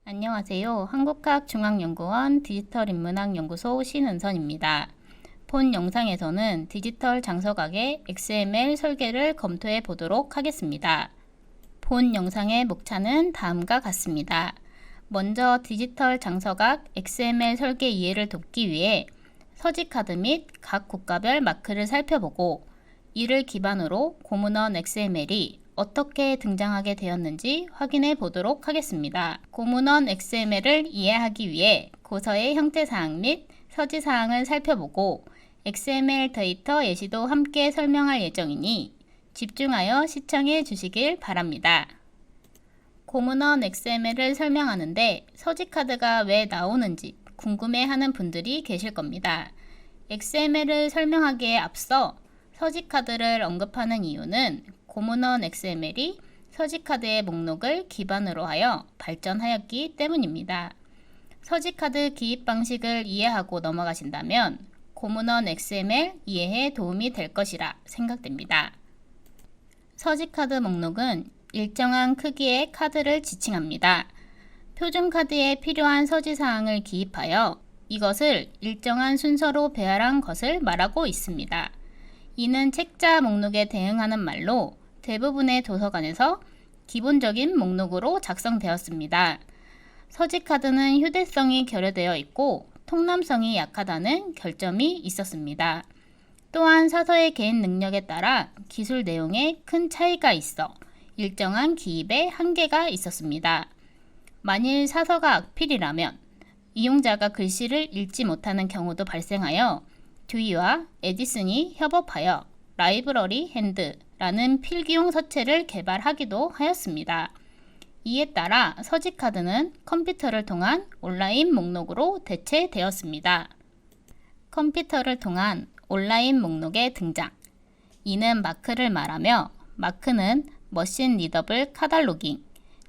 안녕하세요. 한국학중앙연구원 디지털인문학연구소 신은선입니다. 본 영상에서는 디지털 장서각의 XML 설계를 검토해 보도록 하겠습니다. 본 영상의 목차는 다음과 같습니다. 먼저 디지털 장서각 XML 설계 이해를 돕기 위해 서식카드 및 각 국가별 마크를 살펴보고 이를 기반으로 고문원 XML이 어떻게 등장하게 되었는지 확인해 보도록 하겠습니다. 고문원 XML을 이해하기 위해 고서의 형태사항 및 서지사항을 살펴보고 XML 데이터 예시도 함께 설명할 예정이니 집중하여 시청해 주시길 바랍니다. 고문원 XML을 설명하는데 서식카드가 왜 나오는지 궁금해하는 분들이 계실 겁니다. XML을 설명하기에 앞서 서식카드를 언급하는 이유는 고문원 XML이 서식카드의 목록을 기반으로 하여 발전하였기 때문입니다. 서식카드 기입 방식을 이해하고 넘어가신다면 고문원 XML 이해에 도움이 될 것이라 생각됩니다. 서식카드 목록은 일정한 크기의 카드를 지칭합니다. 표준 카드에 필요한 서지사항을 기입하여 이것을 일정한 순서로 배열한 것을 말하고 있습니다. 이는 책자 목록에 대응하는 말로 대부분의 도서관에서 기본적인 목록으로 작성되었습니다. 서식카드는 휴대성이 결여되어 있고 통람성이 약하다는 결점이 있었습니다. 또한 사서의 개인 능력에 따라 기술 내용에 큰 차이가 있어 일정한 기입에 한계가 있었습니다. 만일 사서가 악필이라면 이용자가 글씨를 읽지 못하는 경우도 발생하여 듀이와 에디슨이 협업하여 라이브러리 핸드라는 필기용 서체를 개발하기도 하였습니다. 이에 따라 서식카드는 컴퓨터를 통한 온라인 목록으로 대체되었습니다. 컴퓨터를 통한 온라인 목록의 등장. 이는 마크를 말하며 마크는 머신 리더블 카탈로깅,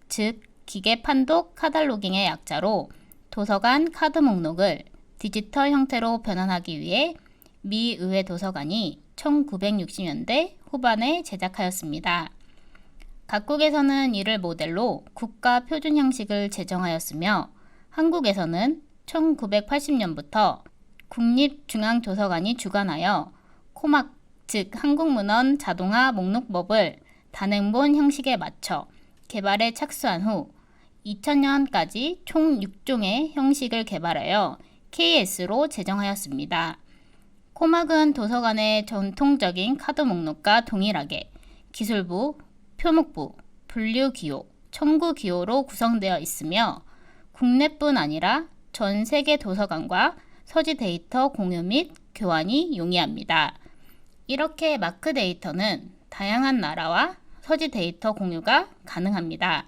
즉 기계 판독 카탈로깅의 약자로 도서관 카드 목록을 디지털 형태로 변환하기 위해 미 의회 도서관이 1960년대 후반에 제작하였습니다. 각국에서는 이를 모델로 국가 표준 형식을 제정하였으며 한국에서는 1980년부터 국립중앙도서관이 주관하여 코막, 즉 한국문헌 자동화 목록법을 단행본 형식에 맞춰 개발에 착수한 후 2000년까지 총 6종의 형식을 개발하여 KS로 제정하였습니다. 코막은 도서관의 전통적인 카드 목록과 동일하게 기술부, 표목부, 분류기호, 청구기호로 구성되어 있으며 국내뿐 아니라 전 세계 도서관과 서지 데이터 공유 및 교환이 용이합니다. 이렇게 마크 데이터는 다양한 나라와 서지 데이터 공유가 가능합니다.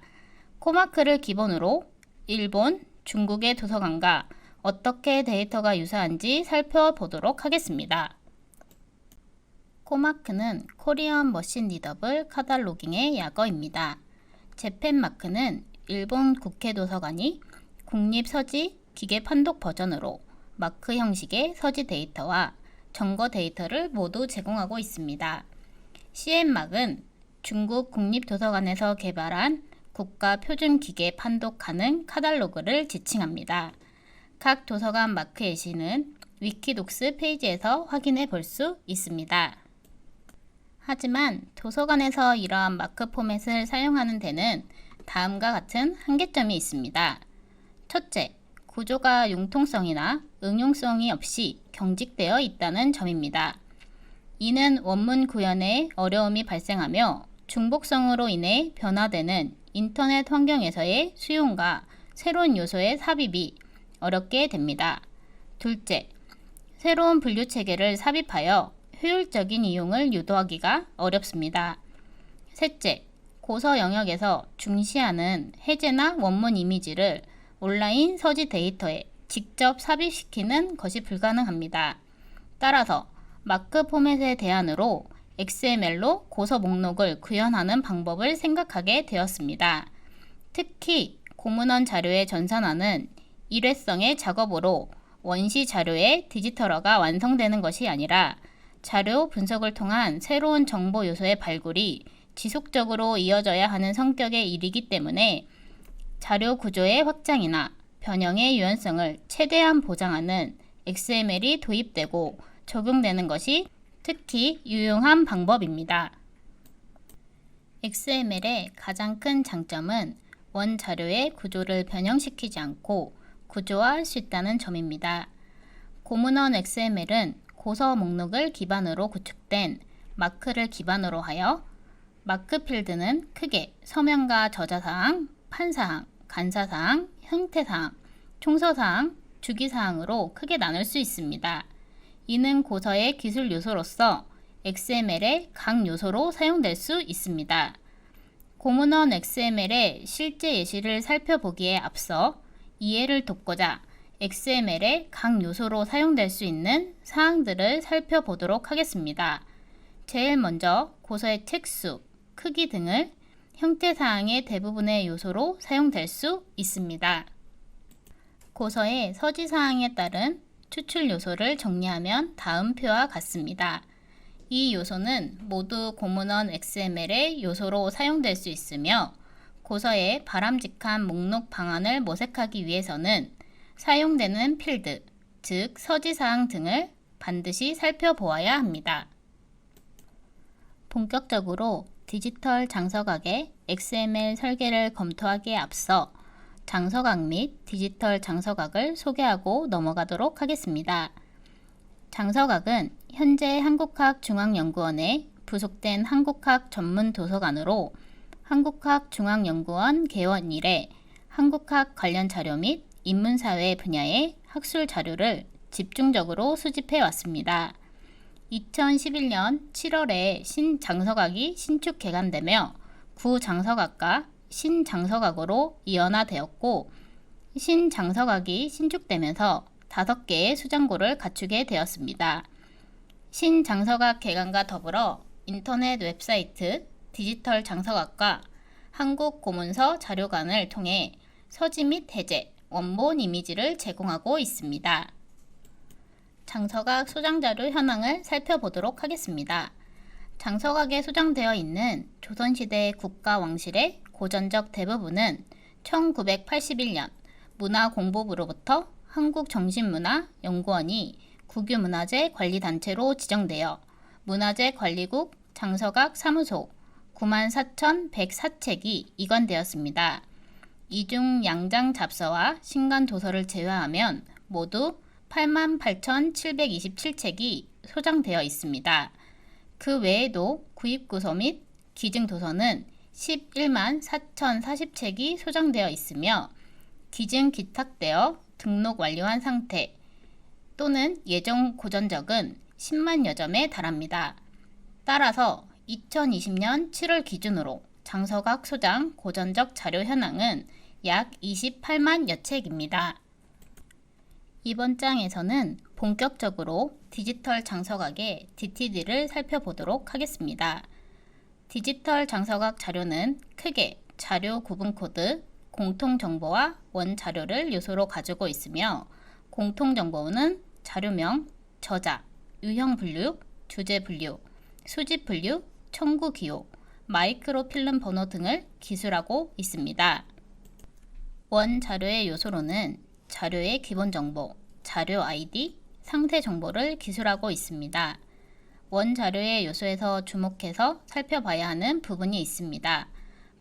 코마크를 기본으로 일본, 중국의 도서관과 어떻게 데이터가 유사한지 살펴보도록 하겠습니다. 코마크는 코리안 머신 리더블 카탈로깅의 약어입니다. 재팬 마크는 일본 국회 도서관이 국립서지 기계 판독 버전으로 마크 형식의 서지 데이터와 정거 데이터를 모두 제공하고 있습니다. CM막은 중국 국립도서관에서 개발한 국가 표준 기계 판독 가능 카탈로그를 지칭합니다. 각 도서관 마크 예시는 위키독스 페이지에서 확인해 볼 수 있습니다. 하지만 도서관에서 이러한 마크 포맷을 사용하는 데는 다음과 같은 한계점이 있습니다. 첫째, 구조가 융통성이나 응용성이 없이 경직되어 있다는 점입니다. 이는 원문 구현에 어려움이 발생하며 중복성으로 인해 변화되는 인터넷 환경에서의 수용과 새로운 요소의 삽입이 어렵게 됩니다. 둘째, 새로운 분류 체계를 삽입하여 효율적인 이용을 유도하기가 어렵습니다. 셋째, 고서 영역에서 중시하는 해제나 원문 이미지를 온라인 서지 데이터에 직접 삽입시키는 것이 불가능합니다. 따라서 마크 포맷의 대안으로 XML로 고서 목록을 구현하는 방법을 생각하게 되었습니다. 특히 고문원 자료의 전산화는 일회성의 작업으로 원시 자료의 디지털화가 완성되는 것이 아니라 자료 분석을 통한 새로운 정보 요소의 발굴이 지속적으로 이어져야 하는 성격의 일이기 때문에 자료 구조의 확장이나 변형의 유연성을 최대한 보장하는 XML이 도입되고 적용되는 것이 특히 유용한 방법입니다. XML의 가장 큰 장점은 원자료의 구조를 변형시키지 않고 구조화할 수 있다는 점입니다. 고문원 XML은 고서 목록을 기반으로 구축된 마크를 기반으로 하여 마크 필드는 크게 서명과 저자사항, 판사항, 간사사항, 형태사항, 총서사항, 주기사항으로 크게 나눌 수 있습니다. 이는 고서의 기술 요소로서 XML의 각 요소로 사용될 수 있습니다. 고문원 XML의 실제 예시를 살펴보기에 앞서 이해를 돕고자 XML의 각 요소로 사용될 수 있는 사항들을 살펴보도록 하겠습니다. 제일 먼저 고서의 책수, 크기 등을 형태사항의 대부분의 요소로 사용될 수 있습니다. 고서의 서지사항에 따른 추출 요소를 정리하면 다음 표와 같습니다. 이 요소는 모두 고문원 XML의 요소로 사용될 수 있으며 고서의 바람직한 목록 방안을 모색하기 위해서는 사용되는 필드, 즉 서지사항 등을 반드시 살펴보아야 합니다. 본격적으로 디지털 장서각의 XML 설계를 검토하기에 앞서 장서각 및 디지털 장서각을 소개하고 넘어가도록 하겠습니다. 장서각은 현재 한국학중앙연구원에 부속된 한국학 전문 도서관으로 한국학중앙연구원 개원 이래 한국학 관련 자료 및 인문사회 분야의 학술 자료를 집중적으로 수집해 왔습니다. 2011년 7월에 신장서각이 신축 개관되며 구장서각과 신장서각으로 이원화되었고 신장서각이 신축되면서 5개의 수장고를 갖추게 되었습니다. 신장서각 개관과 더불어 인터넷 웹사이트 디지털 장서각과 한국고문서 자료관을 통해 서지 및 해제, 원본 이미지를 제공하고 있습니다. 장서각 소장자료 현황을 살펴보도록 하겠습니다. 장서각에 소장되어 있는 조선시대 국가왕실의 고전적 대부분은 1981년 문화공보부로부터 한국정신문화연구원이 국유문화재 관리단체로 지정되어 문화재관리국 장서각 사무소 94,104책이 이관되었습니다. 이중 양장 잡서와 신간 도서를 제외하면 모두 88,727책이 소장되어 있습니다. 그 외에도 구입구서 및 기증도서는 11만 4,040책이 소장되어 있으며 기증 기탁되어 등록 완료한 상태 또는 예정 고전적은 10만여 점에 달합니다. 따라서 2020년 7월 기준으로 장서각 소장 고전적 자료 현황은 약 28만여 책입니다. 이번 장에서는 본격적으로 디지털 장서각의 DTD를 살펴보도록 하겠습니다. 디지털 장서각 자료는 크게 자료 구분 코드, 공통정보와 원자료를 요소로 가지고 있으며 공통정보는 자료명, 저자, 유형 분류, 주제 분류, 수집 분류, 청구 기호, 마이크로필름 번호 등을 기술하고 있습니다. 원자료의 요소로는 자료의 기본 정보, 자료 아이디, 상세 정보를 기술하고 있습니다. 원자료의 요소에서 주목해서 살펴봐야 하는 부분이 있습니다.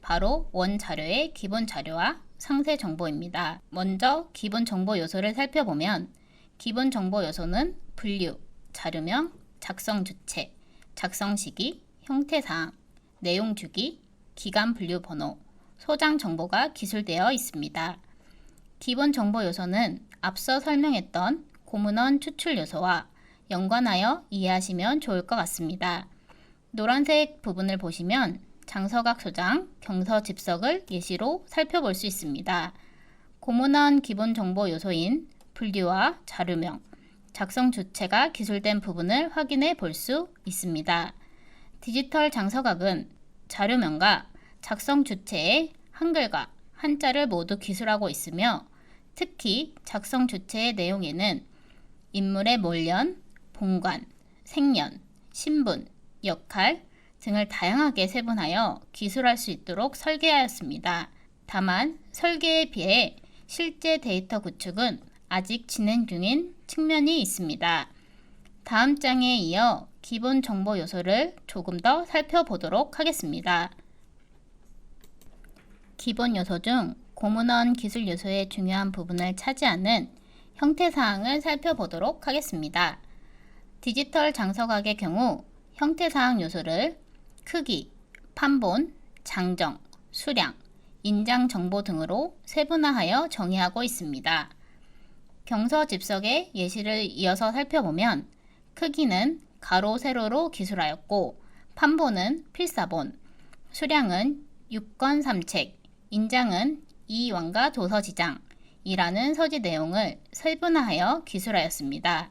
바로 원자료의 기본 자료와 상세 정보입니다. 먼저 기본 정보 요소를 살펴보면 기본 정보 요소는 분류, 자료명, 작성 주체, 작성 시기, 형태사항, 내용 주기, 기간 분류 번호, 소장 정보가 기술되어 있습니다. 기본 정보 요소는 앞서 설명했던 고문원 추출 요소와 연관하여 이해하시면 좋을 것 같습니다. 노란색 부분을 보시면 장서각 소장, 경서 집석을 예시로 살펴볼 수 있습니다. 고문원 기본 정보 요소인 분류와 자료명, 작성 주체가 기술된 부분을 확인해 볼 수 있습니다. 디지털 장서각은 자료명과 작성 주체의 한글과 한자를 모두 기술하고 있으며 특히 작성 주체의 내용에는 인물의 몰년, 봉관, 생년, 신분, 역할 등을 다양하게 세분하여 기술할 수 있도록 설계하였습니다. 다만 설계에 비해 실제 데이터 구축은 아직 진행 중인 측면이 있습니다. 다음 장에 이어 기본 정보 요소를 조금 더 살펴보도록 하겠습니다. 기본 요소 중 고문원 기술 요소의 중요한 부분을 차지하는 형태 사항을 살펴보도록 하겠습니다. 디지털 장서각의 경우 형태 사항 요소를 크기, 판본, 장정, 수량, 인장 정보 등으로 세분화하여 정의하고 있습니다. 경서 집석의 예시를 이어서 살펴보면 크기는 가로, 세로로 기술하였고 판본은 필사본, 수량은 6권 3책, 인장은 이왕가 도서지장이라는 서지 내용을 세분화하여 기술하였습니다.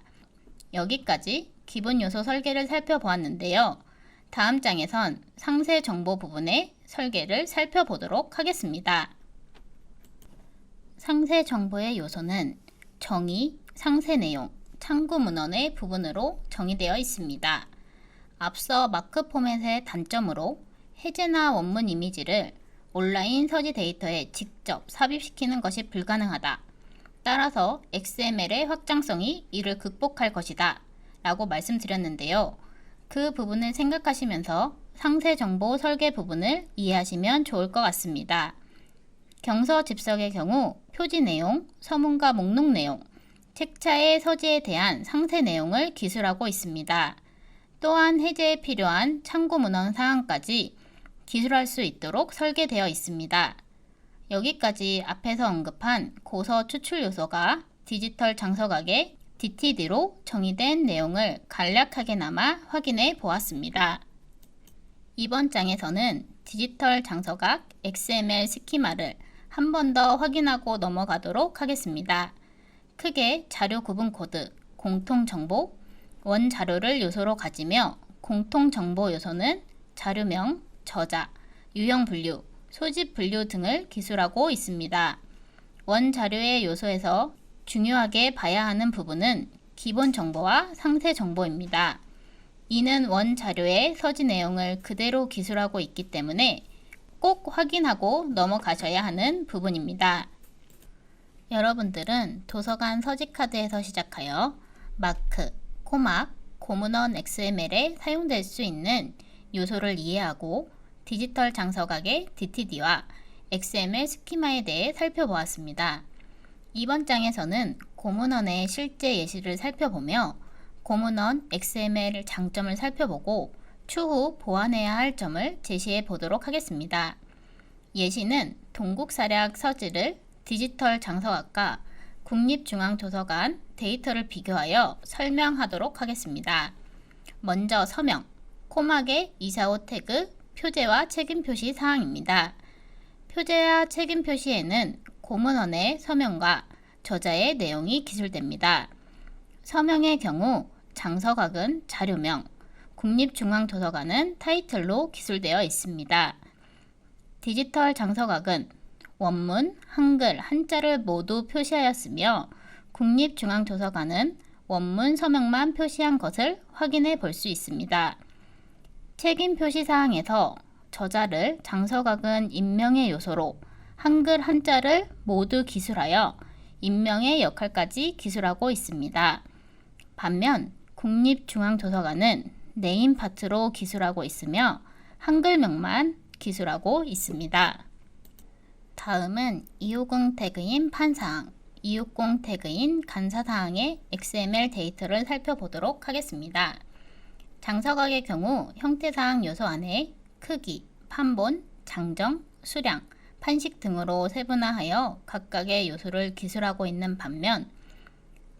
여기까지 기본 요소 설계를 살펴보았는데요. 다음 장에선 상세 정보 부분의 설계를 살펴보도록 하겠습니다. 상세 정보의 요소는 정의, 상세 내용, 참고 문헌의 부분으로 정의되어 있습니다. 앞서 마크 포맷의 단점으로 해제나 원문 이미지를 온라인 서지 데이터에 직접 삽입시키는 것이 불가능하다. 따라서 XML의 확장성이 이를 극복할 것이다 라고 말씀드렸는데요. 그 부분을 생각하시면서 상세 정보 설계 부분을 이해하시면 좋을 것 같습니다. 경서 집석의 경우 표지 내용, 서문과 목록 내용, 책자의 서지에 대한 상세 내용을 기술하고 있습니다. 또한 해제에 필요한 참고 문헌 사항까지 기술할 수 있도록 설계되어 있습니다. 여기까지 앞에서 언급한 고서 추출 요소가 디지털 장서각의 DTD로 정의된 내용을 간략하게나마 확인해 보았습니다. 이번 장에서는 디지털 장서각 XML 스키마를 한 번 더 확인하고 넘어가도록 하겠습니다. 크게 자료 구분 코드, 공통정보, 원자료를 요소로 가지며 공통정보 요소는 자료명, 저자, 유형 분류, 소집 분류 등을 기술하고 있습니다. 원자료의 요소에서 중요하게 봐야 하는 부분은 기본 정보와 상세 정보입니다. 이는 원자료의 서지 내용을 그대로 기술하고 있기 때문에 꼭 확인하고 넘어가셔야 하는 부분입니다. 여러분들은 도서관 서지카드에서 시작하여 마크, 코막, 고문원 XML에 사용될 수 있는 요소를 이해하고 디지털 장서각의 DTD와 XML 스키마에 대해 살펴보았습니다. 이번 장에서는 고문원의 실제 예시를 살펴보며 고문원 XML 장점을 살펴보고 추후 보완해야 할 점을 제시해 보도록 하겠습니다. 예시는 동국사략 서지를 디지털 장서각과 국립중앙도서관 데이터를 비교하여 설명하도록 하겠습니다. 먼저 서명, 코막의 245 태그, 표제와 책임 표시 사항입니다. 표제와 책임 표시에는 고문원의 서명과 저자의 내용이 기술됩니다. 서명의 경우 장서각은 자료명, 국립중앙도서관은 타이틀로 기술되어 있습니다. 디지털 장서각은 원문, 한글, 한자를 모두 표시하였으며 국립중앙도서관은 원문 서명만 표시한 것을 확인해 볼 수 있습니다. 책임 표시 사항에서 저자를 장서각은 인명의 요소로 한글, 한자를 모두 기술하여 인명의 역할까지 기술하고 있습니다. 반면 국립중앙도서관은 네임 파트로 기술하고 있으며 한글명만 기술하고 있습니다. 다음은 250 태그인 판사항, 260 태그인 간사사항의 XML 데이터를 살펴보도록 하겠습니다. 장서각의 경우 형태사항 요소 안에 크기, 판본, 장정, 수량, 판식 등으로 세분화하여 각각의 요소를 기술하고 있는 반면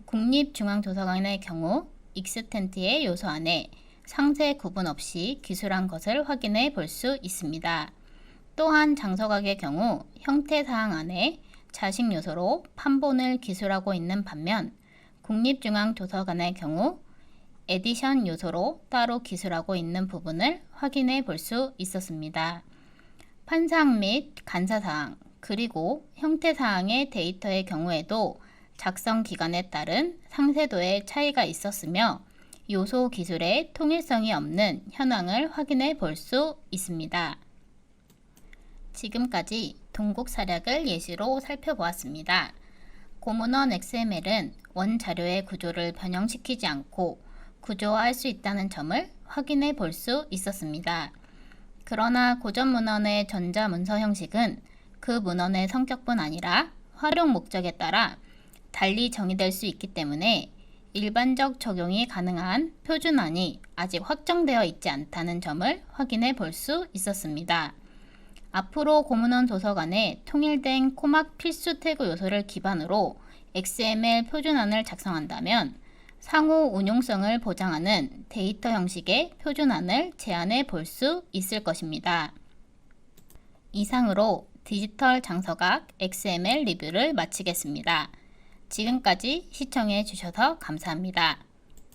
국립중앙도서관의 경우 익스텐트의 요소 안에 상세 구분 없이 기술한 것을 확인해 볼 수 있습니다. 또한 장서각의 경우 형태사항 안에 자식 요소로 판본을 기술하고 있는 반면 국립중앙도서관의 경우 에디션 요소로 따로 기술하고 있는 부분을 확인해 볼 수 있었습니다. 판사항 및 간사사항 그리고 형태사항의 데이터의 경우에도 작성 기간에 따른 상세도의 차이가 있었으며 요소 기술의 통일성이 없는 현황을 확인해 볼 수 있습니다. 지금까지 동국 사략을 예시로 살펴보았습니다. 고문원 XML은 원자료의 구조를 변형시키지 않고 구조화할 수 있다는 점을 확인해 볼 수 있었습니다. 그러나 고전 문헌의 전자문서 형식은 그 문헌의 성격뿐 아니라 활용 목적에 따라 달리 정의될 수 있기 때문에 일반적 적용이 가능한 표준안이 아직 확정되어 있지 않다는 점을 확인해 볼 수 있었습니다. 앞으로 고문원 도서관에 통일된 코막 필수 태그 요소를 기반으로 XML 표준안을 작성한다면 상호 운용성을 보장하는 데이터 형식의 표준안을 제안해 볼 수 있을 것입니다. 이상으로 디지털 장서각 XML 리뷰를 마치겠습니다. 지금까지 시청해 주셔서 감사합니다.